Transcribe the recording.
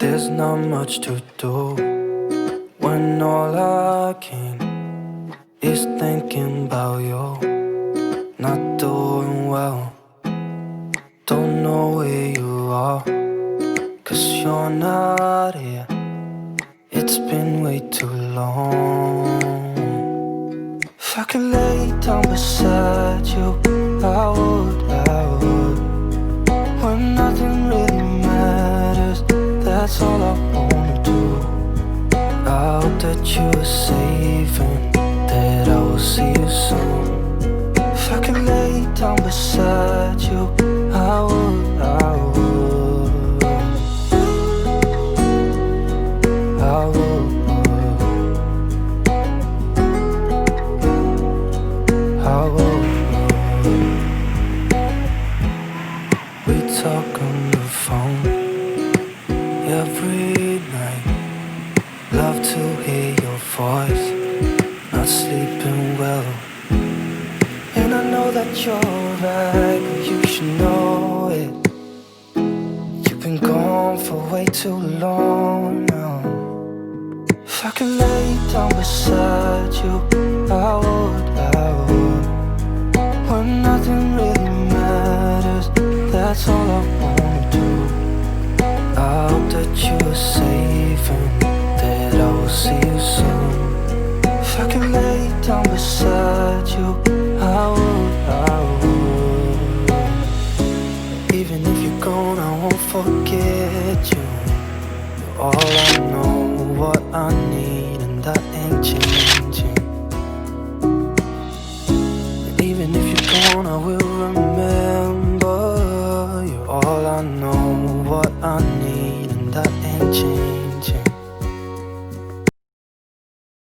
There's not much to do when all I can is thinking about you. Not doing well, don't know where you are, 'cause you're not here. It's been way too long. If I could lay down beside you, I would, when nothing really matters. That's all I wanna do. I hope that you are safe and that I will see you soon. If I could lay down beside you, I would, I would, I would, I would. We talk on the phone every night. Love to hear your voice. Not sleeping well, and I know that you're right, but you should know it. You've been gone for way too long now. If I could lay down beside you, I would, I would. When nothing really matters, that's all I wanna do. I hope that you are safe and that I will see you soon. If I could lay down beside you, I would, I would. Even if you're gone, I won't forget you. You're all I know, what I need, and that ain't changing. And even if you're gone, I will remember. You're all I know, what I need, and that ain't changing.